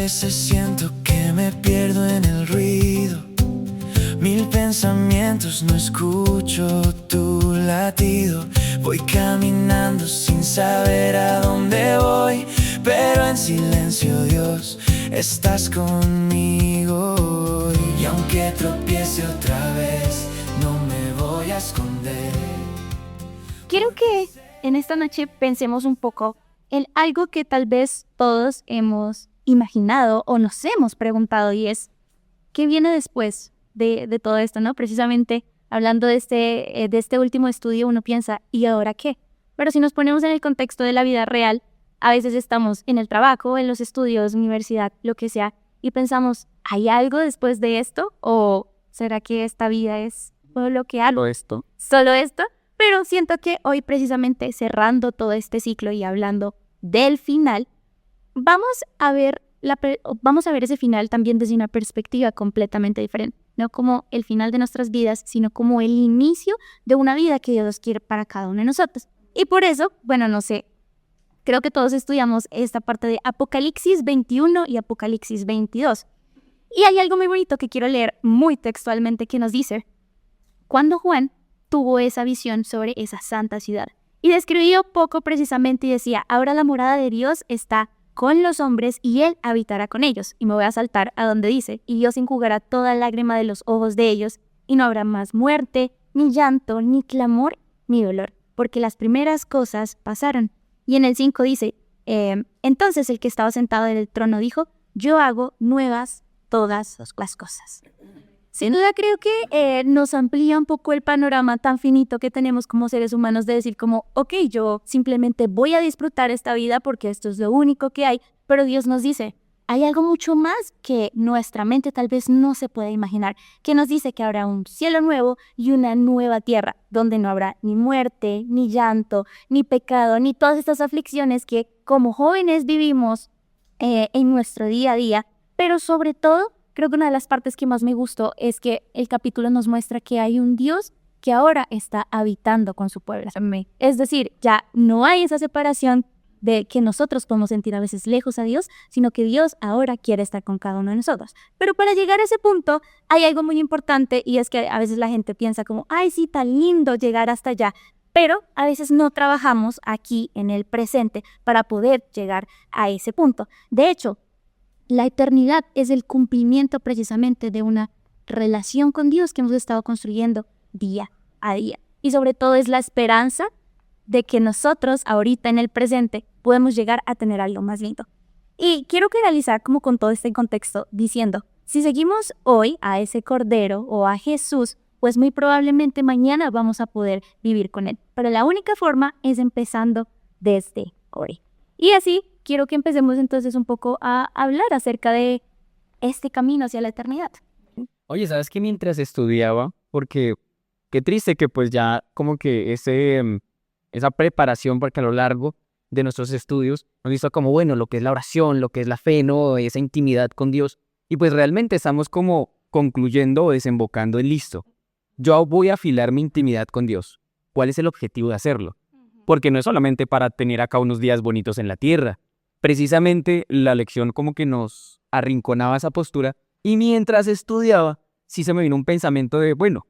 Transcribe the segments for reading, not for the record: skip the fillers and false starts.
veces siento que me pierdo en el ruido. Mil pensamientos, no escucho tu latido. Voy caminando sin saber a dónde voy, pero en silencio, Dios, estás conmigo hoy. Y aunque tropiece otra vez, no me voy a esconder. Quiero que en esta noche pensemos un poco en algo que tal vez todos hemos imaginado o nos hemos preguntado, y es, ¿qué viene después de todo esto, no? Precisamente hablando de este último estudio, uno piensa, ¿y ahora qué? Pero si nos ponemos en el contexto de la vida real, a veces estamos en el trabajo, en los estudios, universidad, lo que sea, y pensamos, ¿hay algo después de esto? ¿O será que esta vida es todo lo que hago? ¿Solo esto? Pero siento que hoy, precisamente cerrando todo este ciclo y hablando del final, vamos a ver ese final también desde una perspectiva completamente diferente. No como el final de nuestras vidas, sino como el inicio de una vida que Dios quiere para cada uno de nosotros. Y por eso, bueno, no sé, creo que todos estudiamos esta parte de Apocalipsis 21 y Apocalipsis 22. Y hay algo muy bonito que quiero leer muy textualmente que nos dice: cuando Juan tuvo esa visión sobre esa santa ciudad, y describió poco precisamente y decía, ahora la morada de Dios está con los hombres y Él habitará con ellos. Y me voy a saltar a donde dice, y Dios enjugará toda lágrima de los ojos de ellos, y no habrá más muerte, ni llanto, ni clamor, ni dolor, porque las primeras cosas pasaron. Y en el 5 dice, entonces el que estaba sentado en el trono dijo, yo hago nuevas todas las cosas. Sin duda creo que nos amplía un poco el panorama tan finito que tenemos como seres humanos de decir como, ok, yo simplemente voy a disfrutar esta vida porque esto es lo único que hay, pero Dios nos dice, hay algo mucho más que nuestra mente tal vez no se puede imaginar, que nos dice que habrá un cielo nuevo y una nueva tierra, donde no habrá ni muerte, ni llanto, ni pecado, ni todas estas aflicciones que como jóvenes vivimos en nuestro día a día, pero sobre todo, creo que una de las partes que más me gustó es que el capítulo nos muestra que hay un Dios que ahora está habitando con su pueblo. Es decir, ya no hay esa separación de que nosotros podemos sentir a veces lejos a Dios, sino que Dios ahora quiere estar con cada uno de nosotros. Pero para llegar a ese punto hay algo muy importante, y es que a veces la gente piensa como, ay, sí, tan lindo llegar hasta allá. Pero a veces no trabajamos aquí en el presente para poder llegar a ese punto. De hecho, la eternidad es el cumplimiento precisamente de una relación con Dios que hemos estado construyendo día a día. Y sobre todo es la esperanza de que nosotros ahorita en el presente podemos llegar a tener algo más lindo. Y quiero finalizar como con todo este contexto diciendo, si seguimos hoy a ese Cordero o a Jesús, pues muy probablemente mañana vamos a poder vivir con Él. Pero la única forma es empezando desde hoy. Y así quiero que empecemos entonces un poco a hablar acerca de este camino hacia la eternidad. Oye, ¿sabes qué? Mientras estudiaba, porque qué triste que pues ya como que esa preparación, porque a lo largo de nuestros estudios nos visto como, bueno, lo que es la oración, lo que es la fe, ¿no? Esa intimidad con Dios. Y pues realmente estamos como concluyendo o desembocando en listo. Yo voy a afilar mi intimidad con Dios. ¿Cuál es el objetivo de hacerlo? Porque no es solamente para tener acá unos días bonitos en la tierra. Precisamente la lección como que nos arrinconaba esa postura, y mientras estudiaba, sí se me vino un pensamiento de, bueno,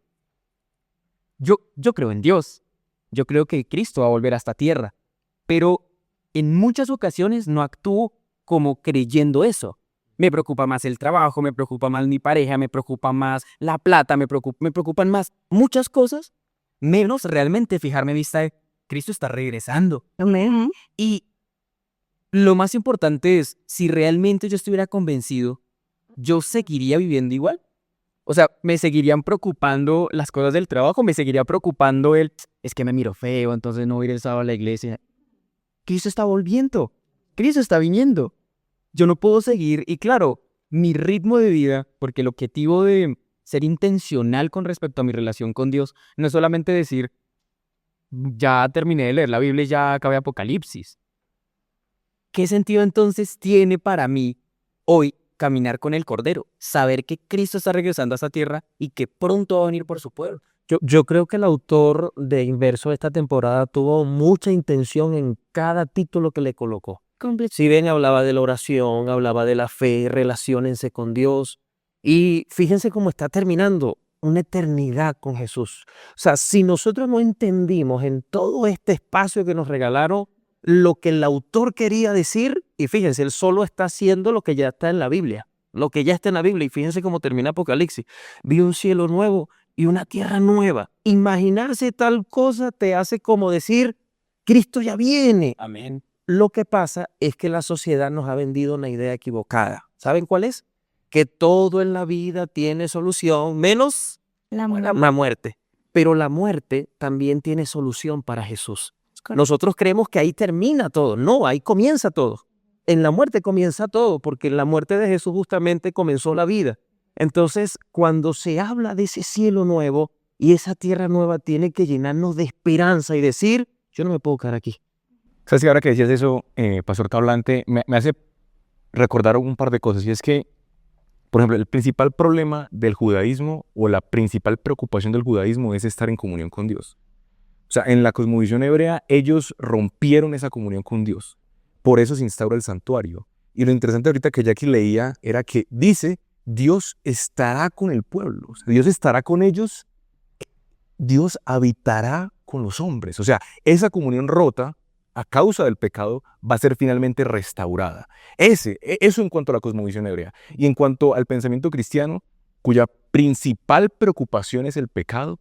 yo creo en Dios, yo creo que Cristo va a volver a esta tierra, pero en muchas ocasiones no actúo como creyendo eso. Me preocupa más el trabajo, me preocupa más mi pareja, me preocupa más la plata, me preocupan más muchas cosas, menos realmente fijarme en vista de Cristo está regresando. Amén. Y lo más importante es, si realmente yo estuviera convencido, yo seguiría viviendo igual. O sea, me seguirían preocupando las cosas del trabajo, me seguiría preocupando es que me miro feo, entonces no voy a ir el sábado a la iglesia. Cristo está volviendo, Cristo está viniendo. Yo no puedo seguir, y claro, mi ritmo de vida, porque el objetivo de ser intencional con respecto a mi relación con Dios, no es solamente decir, ya terminé de leer la Biblia y ya acabé Apocalipsis. ¿Qué sentido entonces tiene para mí hoy caminar con el Cordero? Saber que Cristo está regresando a esta tierra y que pronto va a venir por su pueblo. Yo creo que el autor de Inverso de esta temporada tuvo mucha intención en cada título que le colocó. Si ven, hablaba de la oración, hablaba de la fe, relaciónense con Dios. Y fíjense cómo está terminando una eternidad con Jesús. O sea, si nosotros no entendimos en todo este espacio que nos regalaron lo que el autor quería decir, y fíjense, él solo está haciendo lo que ya está en la Biblia, lo que ya está en la Biblia, y fíjense cómo termina Apocalipsis. Vi un cielo nuevo y una tierra nueva. Imaginarse tal cosa te hace como decir, Cristo ya viene. Amén. Lo que pasa es que la sociedad nos ha vendido una idea equivocada. ¿Saben cuál es? Que todo en la vida tiene solución, menos La la muerte. Pero la muerte también tiene solución para Jesús. Nosotros creemos que ahí termina todo. No, ahí comienza todo. En la muerte comienza todo, porque en la muerte de Jesús justamente comenzó la vida. Entonces, cuando se habla de ese cielo nuevo y esa tierra nueva, tiene que llenarnos de esperanza y decir, yo no me puedo quedar aquí. ¿Sabes que ahora que decías eso, Pastor Tablante, me hace recordar un par de cosas? Y es que, por ejemplo, el principal problema del judaísmo o la principal preocupación del judaísmo es estar en comunión con Dios. O sea, en la cosmovisión hebrea, ellos rompieron esa comunión con Dios. Por eso se instaura el santuario. Y lo interesante ahorita que Jackie leía era que dice, Dios estará con el pueblo. O sea, Dios estará con ellos. Dios habitará con los hombres. O sea, esa comunión rota a causa del pecado va a ser finalmente restaurada. Eso en cuanto a la cosmovisión hebrea. Y en cuanto al pensamiento cristiano, cuya principal preocupación es el pecado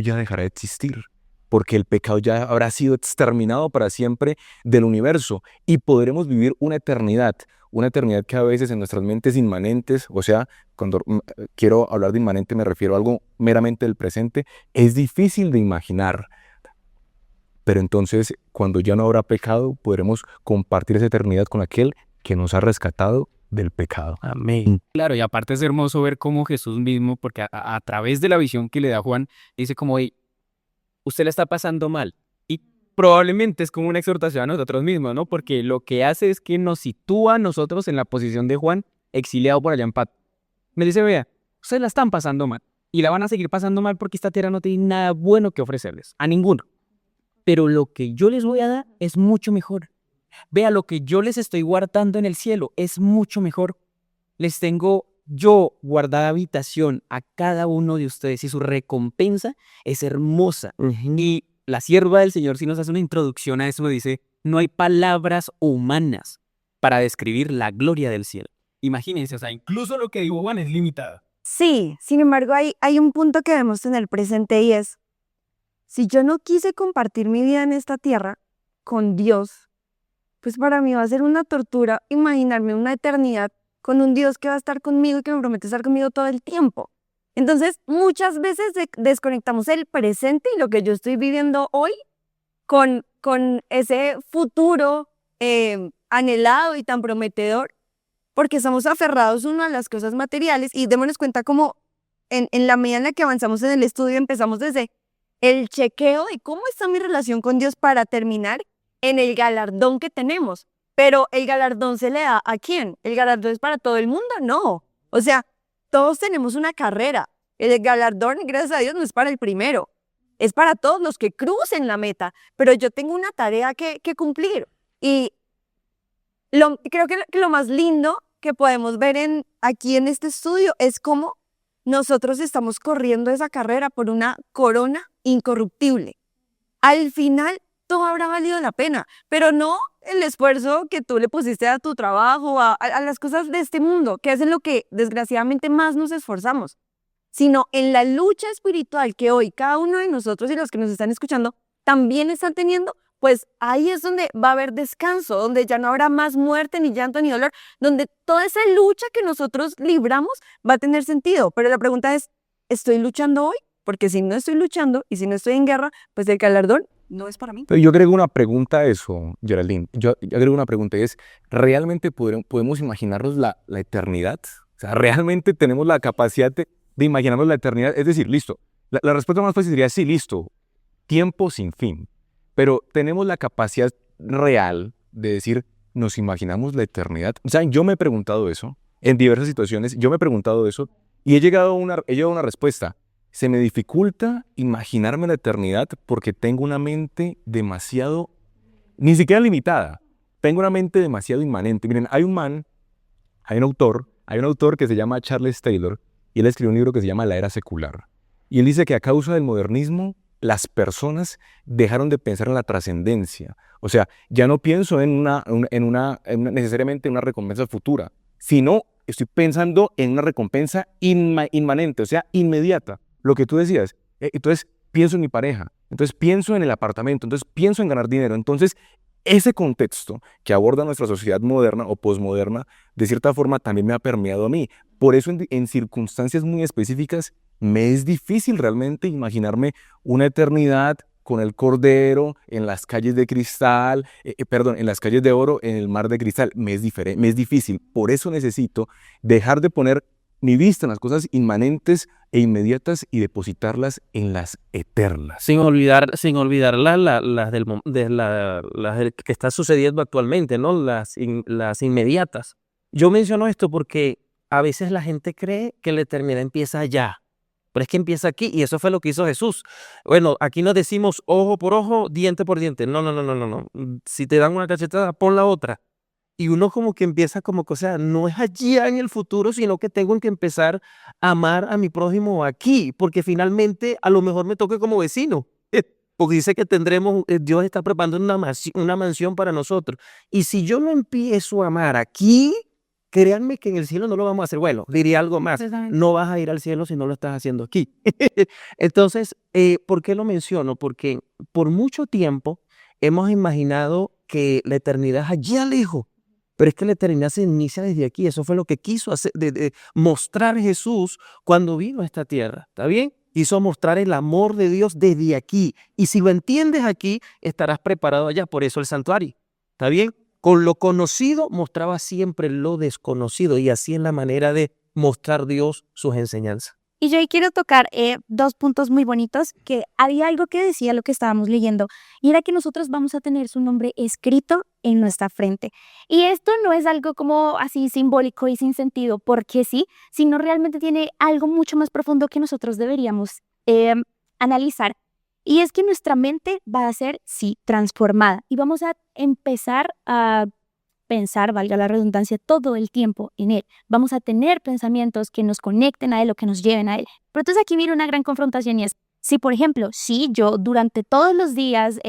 ya dejará de existir, porque el pecado ya habrá sido exterminado para siempre del universo y podremos vivir una eternidad que a veces en nuestras mentes inmanentes, o sea, cuando quiero hablar de inmanente me refiero a algo meramente del presente, es difícil de imaginar. Pero entonces, cuando ya no habrá pecado, podremos compartir esa eternidad con aquel que nos ha rescatado del pecado. Amén. Claro, y aparte es hermoso ver cómo Jesús mismo, porque a través de la visión que le da Juan, dice como, hey, usted la está pasando mal. Y probablemente es como una exhortación a nosotros mismos, ¿no? Porque lo que hace es que nos sitúa a nosotros en la posición de Juan, exiliado por allá en Patmos. Me dice, vea, ustedes la están pasando mal. Y la van a seguir pasando mal porque esta tierra no tiene nada bueno que ofrecerles. A ninguno. Pero lo que yo les voy a dar es mucho mejor. Vea, lo que yo les estoy guardando en el cielo es mucho mejor. Les tengo yo guardada habitación a cada uno de ustedes y su recompensa es hermosa. Y la sierva del Señor sí nos hace una introducción a eso, nos dice, no hay palabras humanas para describir la gloria del cielo. Imagínense, o sea, incluso lo que dijo Juan es limitado. Sí, sin embargo, hay un punto que debemos tener presente y es, si yo no quise compartir mi vida en esta tierra con Dios, pues para mí va a ser una tortura imaginarme una eternidad con un Dios que va a estar conmigo y que me promete estar conmigo todo el tiempo. Entonces, muchas veces desconectamos el presente y lo que yo estoy viviendo hoy con ese futuro anhelado y tan prometedor, porque estamos aferrados uno a las cosas materiales y démonos cuenta como en la medida en la que avanzamos en el estudio empezamos desde el chequeo de cómo está mi relación con Dios para terminar en el galardón que tenemos. Pero ¿el galardón se le da a quién? ¿El galardón es para todo el mundo? No. O sea, todos tenemos una carrera. El galardón, gracias a Dios, no es para el primero. Es para todos los que crucen la meta. Pero yo tengo una tarea que cumplir. Y creo que lo más lindo que podemos ver aquí en este estudio es cómo nosotros estamos corriendo esa carrera por una corona incorruptible. Al final, todo habrá valido la pena, pero no el esfuerzo que tú le pusiste a tu trabajo, a las cosas de este mundo, que es en lo que desgraciadamente más nos esforzamos, sino en la lucha espiritual que hoy cada uno de nosotros y los que nos están escuchando también están teniendo, pues ahí es donde va a haber descanso, donde ya no habrá más muerte, ni llanto, ni dolor, donde toda esa lucha que nosotros libramos va a tener sentido. Pero la pregunta es, ¿estoy luchando hoy? Porque si no estoy luchando y si no estoy en guerra, pues el galardón no es para mí. Pero yo agrego una pregunta a eso, Geraldine. Yo agrego una pregunta y es, ¿realmente podemos imaginarnos la eternidad? O sea, ¿realmente tenemos la capacidad de imaginarnos la eternidad? Es decir, listo, la respuesta más fácil sería sí, listo, tiempo sin fin. Pero tenemos la capacidad real de decir, ¿nos imaginamos la eternidad? O sea, yo me he preguntado eso en diversas situaciones, yo me he preguntado eso y he llegado a una respuesta. Se me dificulta imaginarme la eternidad porque tengo una mente demasiado, ni siquiera limitada, tengo una mente demasiado inmanente. Miren, hay un autor que se llama Charles Taylor, y él escribió un libro que se llama La Era Secular. Y él dice que a causa del modernismo, las personas dejaron de pensar en la trascendencia. O sea, ya no pienso necesariamente en una recompensa futura, sino estoy pensando en una recompensa inmanente, o sea, inmediata. Lo que tú decías, entonces pienso en mi pareja, entonces pienso en el apartamento, entonces pienso en ganar dinero. Entonces, ese contexto que aborda nuestra sociedad moderna o posmoderna, de cierta forma también me ha permeado a mí. Por eso en circunstancias muy específicas me es difícil realmente imaginarme una eternidad con el Cordero en las calles de cristal, en las calles de oro, en el mar de cristal. Me es difícil. Por eso necesito dejar de poner mi vista en las cosas inmanentes e inmediatas y depositarlas en las eternas. Sin olvidar las que está sucediendo actualmente, ¿no? Las inmediatas. Yo menciono esto porque a veces la gente cree que la eternidad empieza allá, pero es que empieza aquí, y eso fue lo que hizo Jesús. Bueno, aquí no decimos ojo por ojo, diente por diente. No. Si te dan una cachetada, pon la otra. Y uno como que empieza como que, o sea, no es allá en el futuro, sino que tengo que empezar a amar a mi prójimo aquí, porque finalmente a lo mejor me toque como vecino. Porque dice que Dios está preparando una mansión para nosotros. Y si yo no empiezo a amar aquí, créanme que en el cielo no lo vamos a hacer. Bueno, diría algo más. No vas a ir al cielo si no lo estás haciendo aquí. Entonces, ¿por qué lo menciono? Porque por mucho tiempo hemos imaginado que la eternidad es allá lejos. Pero es que la eternidad se inicia desde aquí. Eso fue lo que quiso hacer, mostrar Jesús cuando vino a esta tierra. ¿Está bien? Quiso mostrar el amor de Dios desde aquí. Y si lo entiendes aquí, estarás preparado allá. Por eso el santuario. ¿Está bien? Con lo conocido mostraba siempre lo desconocido. Y así es la manera de mostrar Dios sus enseñanzas. Y yo ahí quiero tocar dos puntos muy bonitos, que había algo que decía lo que estábamos leyendo, y era que nosotros vamos a tener su nombre escrito en nuestra frente. Y esto no es algo como así simbólico y sin sentido, porque sí, sino realmente tiene algo mucho más profundo que nosotros deberíamos analizar. Y es que nuestra mente va a ser, sí, transformada, y vamos a empezar a pensar, valga la redundancia, todo el tiempo en Él. Vamos a tener pensamientos que nos conecten a Él o que nos lleven a Él. Pero entonces aquí viene una gran confrontación, y es, si por ejemplo, si yo durante todos los días,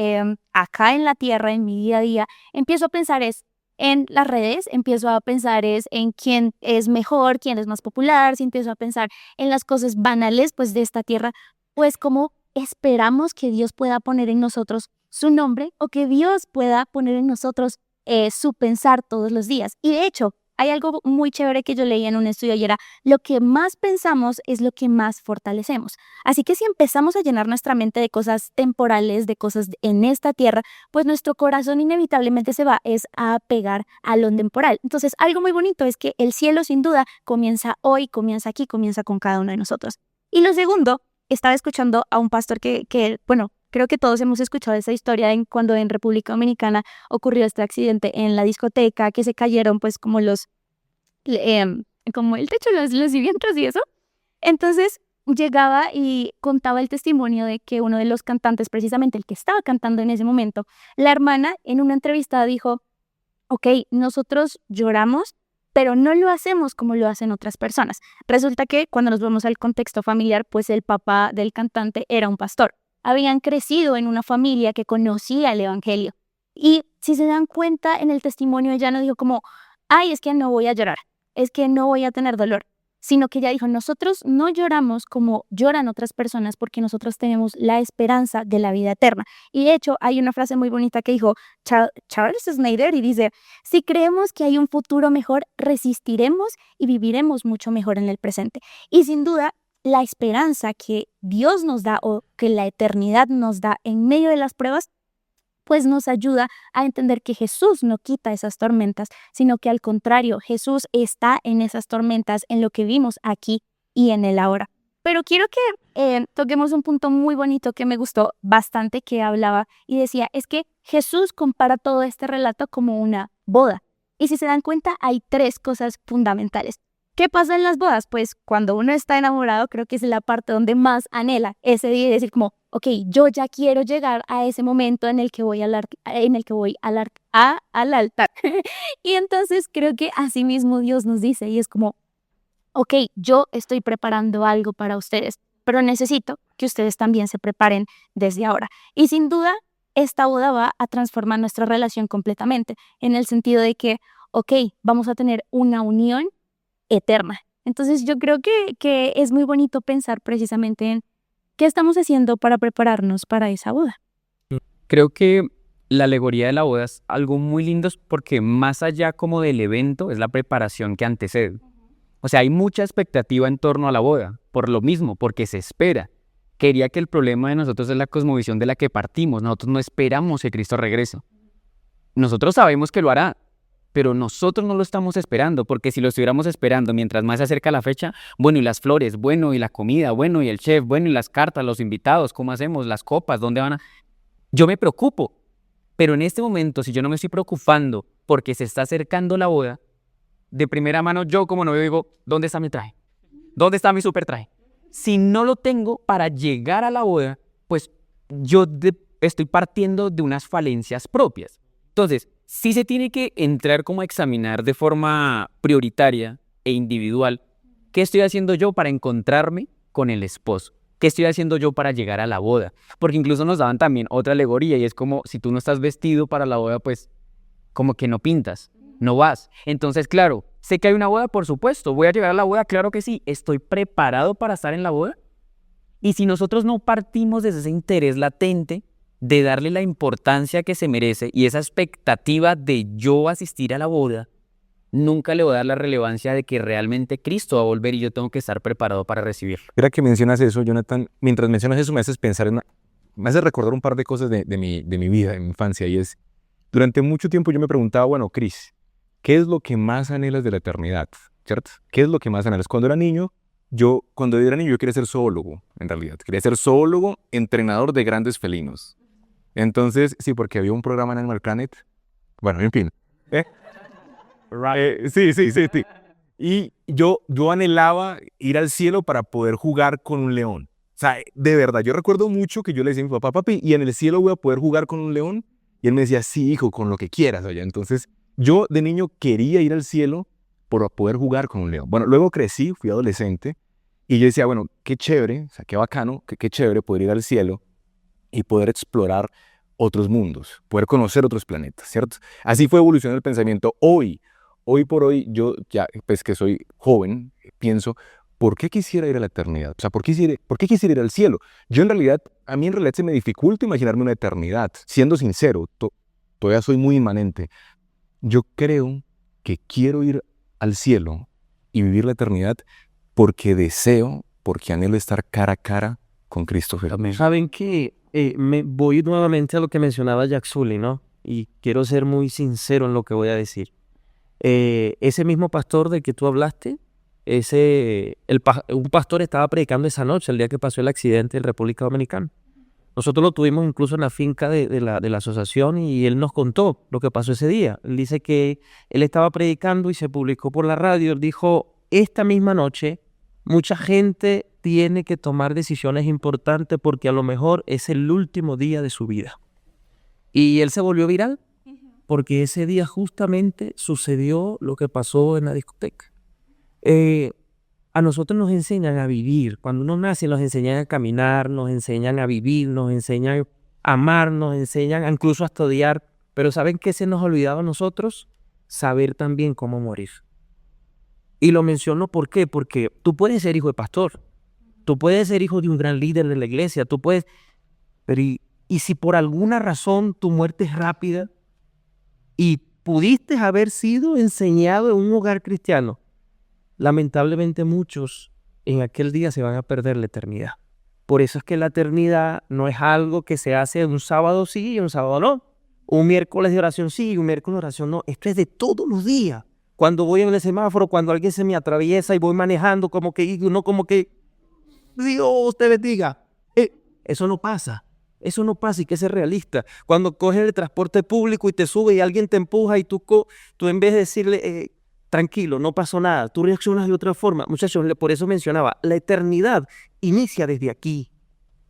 acá en la tierra, en mi día a día, empiezo a pensar en las redes, empiezo a pensar en quién es mejor, quién es más popular, si empiezo a pensar en las cosas banales pues de esta tierra, pues como esperamos que Dios pueda poner en nosotros su nombre, o que Dios pueda poner en nosotros su pensar todos los días. Y de hecho, hay algo muy chévere que yo leí en un estudio, y era: lo que más pensamos es lo que más fortalecemos. Así que si empezamos a llenar nuestra mente de cosas temporales, de cosas en esta tierra, pues nuestro corazón inevitablemente se va a pegar a lo temporal. Entonces, algo muy bonito es que el cielo sin duda comienza hoy, comienza aquí, comienza con cada uno de nosotros. Y lo segundo, estaba escuchando a un pastor bueno, creo que todos hemos escuchado esa historia cuando en República Dominicana ocurrió este accidente en la discoteca, que se cayeron pues como como el techo, los cimientos y eso. Entonces llegaba y contaba el testimonio de que uno de los cantantes, precisamente el que estaba cantando en ese momento, la hermana en una entrevista dijo: ok, nosotros lloramos, pero no lo hacemos como lo hacen otras personas. Resulta que cuando nos vamos al contexto familiar, pues el papá del cantante era un pastor. Habían crecido en una familia que conocía el evangelio. Y si se dan cuenta, en el testimonio ella no dijo como: ay, es que no voy a llorar, es que no voy a tener dolor, sino que ella dijo: nosotros no lloramos como lloran otras personas, porque nosotros tenemos la esperanza de la vida eterna. Y de hecho hay una frase muy bonita que dijo Charles Snyder, y dice: si creemos que hay un futuro mejor, resistiremos y viviremos mucho mejor en el presente. Y sin duda, la esperanza que Dios nos da, o que la eternidad nos da en medio de las pruebas, pues nos ayuda a entender que Jesús no quita esas tormentas, sino que al contrario, Jesús está en esas tormentas, en lo que vimos aquí y en el ahora. Pero quiero que toquemos un punto muy bonito que me gustó bastante, que hablaba y decía: es que Jesús compara todo este relato como una boda. Y si se dan cuenta, hay tres cosas fundamentales. ¿Qué pasa en las bodas? Pues cuando uno está enamorado, creo que es la parte donde más anhela ese día y decir como: ok, yo ya quiero llegar a ese momento en el que voy al altar. Y entonces creo que así mismo Dios nos dice, y es como, ok, yo estoy preparando algo para ustedes, pero necesito que ustedes también se preparen desde ahora. Y sin duda, esta boda va a transformar nuestra relación completamente, en el sentido de que, ok, vamos a tener una unión eterna. Entonces yo creo que es muy bonito pensar precisamente en qué estamos haciendo para prepararnos para esa boda. Creo que la alegoría de la boda es algo muy lindo porque más allá como del evento es la preparación que antecede. O sea, hay mucha expectativa en torno a la boda, por lo mismo, porque se espera. Quería que el problema de nosotros es la cosmovisión de la que partimos. Nosotros no esperamos que Cristo regrese. Nosotros sabemos que lo hará, pero nosotros no lo estamos esperando, porque si lo estuviéramos esperando mientras más se acerca la fecha, bueno, y las flores, bueno, y la comida, bueno, y el chef, bueno, y las cartas, los invitados, ¿cómo hacemos? Las copas, ¿dónde van a...? Yo me preocupo, pero en este momento, si yo no me estoy preocupando porque se está acercando la boda, de primera mano yo como novio digo, ¿dónde está mi traje? ¿Dónde está mi super traje? Si no lo tengo para llegar a la boda, pues yo estoy partiendo de unas falencias propias. Entonces, sí se tiene que entrar como a examinar de forma prioritaria e individual qué estoy haciendo yo para encontrarme con el esposo. ¿Qué estoy haciendo yo para llegar a la boda? Porque incluso nos daban también otra alegoría y es como si tú no estás vestido para la boda, pues como que no pintas, no vas. Entonces, claro, sé que hay una boda, por supuesto. ¿Voy a llegar a la boda? Claro que sí. ¿Estoy preparado para estar en la boda? Y si nosotros no partimos desde ese interés latente de darle la importancia que se merece y esa expectativa de yo asistir a la boda, nunca le voy a dar la relevancia de que realmente Cristo va a volver y yo tengo que estar preparado para recibirlo. Mira que mencionas eso, Jonathan. Mientras mencionas eso me haces pensar me haces recordar un par de cosas de mi vida, de mi infancia. Y es, durante mucho tiempo yo me preguntaba, bueno, Cris, ¿qué es lo que más anhelas de la eternidad? ¿Cierto? ¿Qué es lo que más anhelas? Cuando era niño, yo quería ser zoólogo, en realidad. Quería ser zoólogo, entrenador de grandes felinos. Entonces, sí, porque había un programa en Animal Planet. Bueno, en fin. Sí. Y yo anhelaba ir al cielo para poder jugar con un león. O sea, de verdad, yo recuerdo mucho que yo le decía a mi papá, papi, ¿y en el cielo voy a poder jugar con un león? Y él me decía, sí, hijo, con lo que quieras allá. Entonces, yo de niño quería ir al cielo por poder jugar con un león. Bueno, luego crecí, fui adolescente, y yo decía, bueno, qué chévere, o sea, qué bacano, qué chévere poder ir al cielo y poder explorar otros mundos, poder conocer otros planetas, ¿cierto? Así fue evolucionando el pensamiento. Hoy por hoy, yo ya, pues que soy joven, pienso, ¿por qué quisiera ir a la eternidad? O sea, ¿por qué quisiera ir al cielo? A mí en realidad se me dificulta imaginarme una eternidad. Siendo sincero, todavía soy muy inmanente. Yo creo que quiero ir al cielo y vivir la eternidad porque anhelo estar cara a cara con Cristo Jesús. Saben que me voy nuevamente a lo que mencionaba Jack Sully, ¿no? Y quiero ser muy sincero en lo que voy a decir. Ese mismo pastor del que tú hablaste, un pastor estaba predicando esa noche, el día que pasó el accidente en República Dominicana. Nosotros lo tuvimos incluso en la finca de la asociación y él nos contó lo que pasó ese día. Él dice que él estaba predicando y se publicó por la radio. Él dijo, esta misma noche mucha gente tiene que tomar decisiones importantes porque a lo mejor es el último día de su vida. Y él se volvió viral porque ese día justamente sucedió lo que pasó en la discoteca. A nosotros nos enseñan a vivir. Cuando uno nace nos enseñan a caminar, nos enseñan a vivir, nos enseñan a amar, nos enseñan incluso a estudiar. Pero ¿saben qué se nos ha olvidado a nosotros? Saber también cómo morir. Y lo menciono ¿por qué? Porque tú puedes ser hijo de pastor, tú puedes ser hijo de un gran líder de la iglesia, pero y si por alguna razón tu muerte es rápida y pudiste haber sido enseñado en un hogar cristiano, lamentablemente muchos en aquel día se van a perder la eternidad. Por eso es que la eternidad no es algo que se hace un sábado sí y un sábado no. Un miércoles de oración sí y un miércoles de oración no. Esto es de todos los días. Cuando voy en el semáforo, cuando alguien se me atraviesa y voy manejando, como que Dios te bendiga. Eso no pasa. Eso no pasa, y que ser realista. Cuando coges el transporte público y te sube y alguien te empuja y tú en vez de decirle, tranquilo, no pasó nada, tú reaccionas de otra forma. Muchachos, por eso mencionaba, la eternidad inicia desde aquí.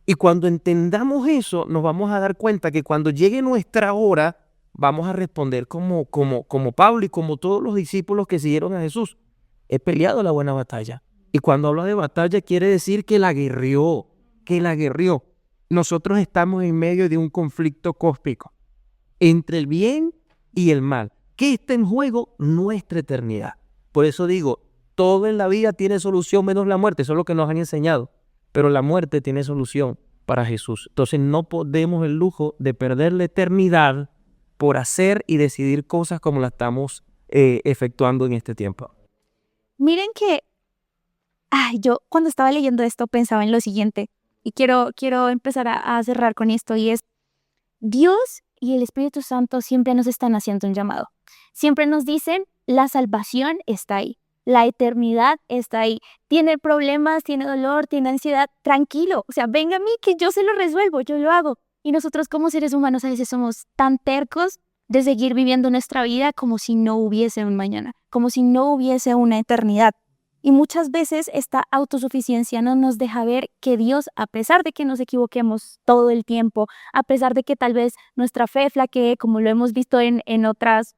Y cuando entendamos eso, nos vamos a dar cuenta que cuando llegue nuestra hora, vamos a responder como Pablo y como todos los discípulos que siguieron a Jesús. He peleado la buena batalla. Y cuando habla de batalla quiere decir que la guerrió, Nosotros estamos en medio de un conflicto cósmico entre el bien y el mal. ¿Qué está en juego? Nuestra eternidad. Por eso digo, todo en la vida tiene solución menos la muerte. Eso es lo que nos han enseñado. Pero la muerte tiene solución para Jesús. Entonces no podemos el lujo de perder la eternidad por hacer y decidir cosas como la estamos efectuando en este tiempo. Miren que yo cuando estaba leyendo esto pensaba en lo siguiente y quiero empezar a cerrar con esto, y es: Dios y el Espíritu Santo siempre nos están haciendo un llamado. Siempre nos dicen, la salvación está ahí, la eternidad está ahí. Tiene problemas, tiene dolor, tiene ansiedad, tranquilo. O sea, venga a mí que yo se lo resuelvo, yo lo hago. Y nosotros como seres humanos a veces somos tan tercos de seguir viviendo nuestra vida como si no hubiese un mañana, como si no hubiese una eternidad. Y muchas veces esta autosuficiencia no nos deja ver que Dios, a pesar de que nos equivoquemos todo el tiempo, a pesar de que tal vez nuestra fe flaquee, como lo hemos visto en otros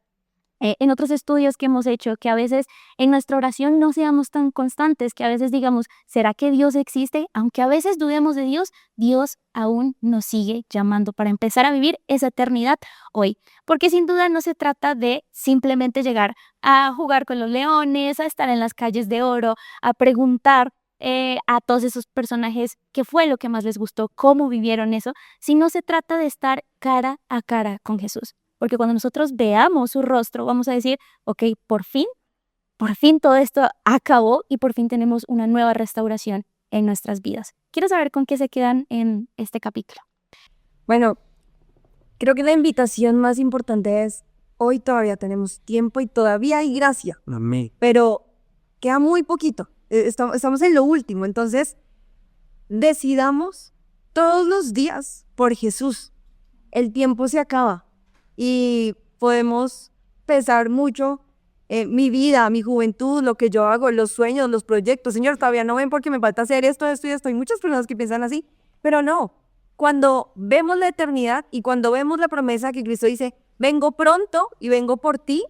estudios que hemos hecho, que a veces en nuestra oración no seamos tan constantes, que a veces digamos, ¿será que Dios existe? Aunque a veces dudemos de Dios, Dios aún nos sigue llamando para empezar a vivir esa eternidad hoy. Porque sin duda no se trata de simplemente llegar a jugar con los leones, a estar en las calles de oro, a preguntar a todos esos personajes qué fue lo que más les gustó, cómo vivieron eso, sino se trata de estar cara a cara con Jesús. Porque cuando nosotros veamos su rostro, vamos a decir, ok, por fin todo esto acabó y por fin tenemos una nueva restauración en nuestras vidas. Quiero saber con qué se quedan en este capítulo. Bueno, creo que la invitación más importante es, hoy todavía tenemos tiempo y todavía hay gracia, Amén. pero queda muy poquito. Estamos en lo último, entonces decidamos todos los días por Jesús. El tiempo se acaba y podemos pesar mucho mi vida, mi juventud, lo que yo hago, los sueños, los proyectos. Señor, todavía no ven porque me falta hacer esto y esto. Hay muchas personas que piensan así, pero no. Cuando vemos la eternidad y cuando vemos la promesa que Cristo dice, vengo pronto y vengo por ti,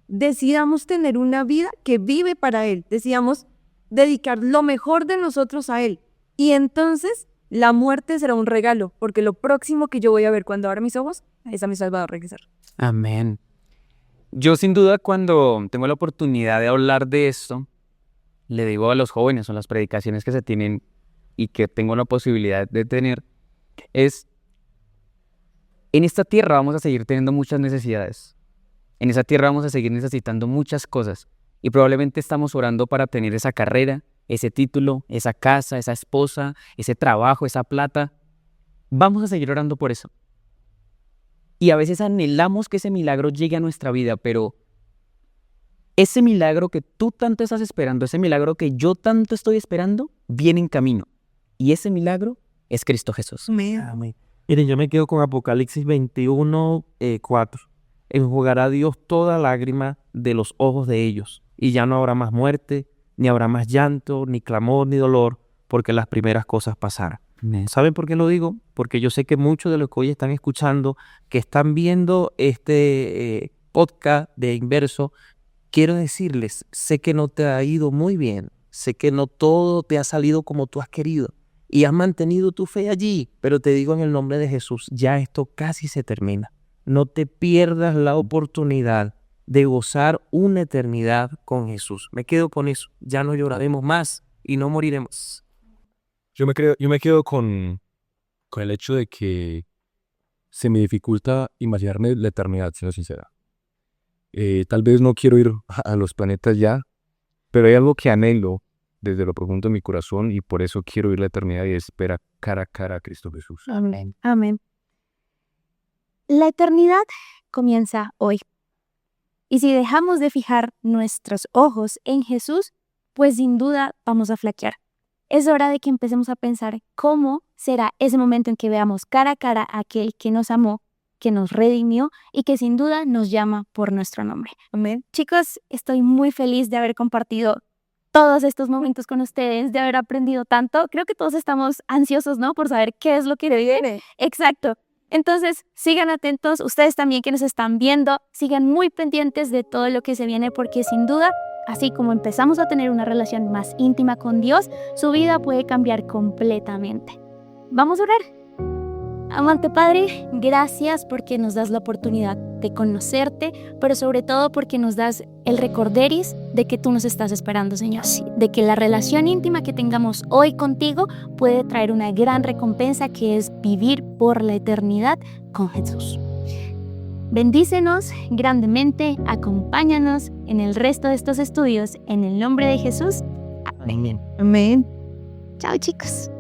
decidamos tener una vida que vive para Él. Decidamos dedicar lo mejor de nosotros a Él. Y entonces la muerte será un regalo, porque lo próximo que yo voy a ver cuando abra mis ojos es a mi Salvador regresar. Amén. Yo sin duda cuando tengo la oportunidad de hablar de esto, le digo a los jóvenes o las predicaciones que se tienen y que tengo la posibilidad de tener, es: en esta tierra vamos a seguir teniendo muchas necesidades. En esa tierra vamos a seguir necesitando muchas cosas. Y probablemente estamos orando para tener esa carrera, ese título, esa casa, esa esposa, ese trabajo, esa plata. Vamos a seguir orando por eso. Y a veces anhelamos que ese milagro llegue a nuestra vida, pero ese milagro que tú tanto estás esperando, ese milagro que yo tanto estoy esperando, viene en camino. Y ese milagro es Cristo Jesús. Amén. Miren, yo me quedo con Apocalipsis 21, 4. Enjugará Dios toda lágrima de los ojos de ellos, y ya no habrá más muerte, ni habrá más llanto, ni clamor, ni dolor, porque las primeras cosas pasaron. ¿Saben por qué lo digo? Porque yo sé que muchos de los que hoy están escuchando, que están viendo este podcast de Inverso, quiero decirles, sé que no te ha ido muy bien, sé que no todo te ha salido como tú has querido y has mantenido tu fe allí, pero te digo en el nombre de Jesús, ya esto casi se termina. No te pierdas la oportunidad de gozar una eternidad con Jesús. Me quedo con eso, ya no lloraremos más y no moriremos. Yo me quedo con el hecho de que se me dificulta imaginarme la eternidad, siendo sincera. Tal vez no quiero ir a los planetas ya, pero hay algo que anhelo desde lo profundo de mi corazón y por eso quiero ir a la eternidad y espera cara a cara a Cristo Jesús. Amén. Amén. La eternidad comienza hoy. Y si dejamos de fijar nuestros ojos en Jesús, pues sin duda vamos a flaquear. Es hora de que empecemos a pensar cómo será ese momento en que veamos cara a cara a aquel que nos amó, que nos redimió y que sin duda nos llama por nuestro nombre. Amén. Chicos, estoy muy feliz de haber compartido todos estos momentos con ustedes, de haber aprendido tanto. Creo que todos estamos ansiosos, ¿no? Por saber qué es lo que viene. Exacto. Entonces, sigan atentos, ustedes también que nos están viendo, sigan muy pendientes de todo lo que se viene, porque sin duda, así como empezamos a tener una relación más íntima con Dios, su vida puede cambiar completamente. Vamos a orar. Amante Padre, gracias porque nos das la oportunidad de conocerte, pero sobre todo porque nos das el recorderis de que tú nos estás esperando, Señor. De que la relación íntima que tengamos hoy contigo puede traer una gran recompensa, que es vivir por la eternidad con Jesús. Bendícenos grandemente, acompáñanos en el resto de estos estudios, en el nombre de Jesús. Amén. Amén. Chao, chicos.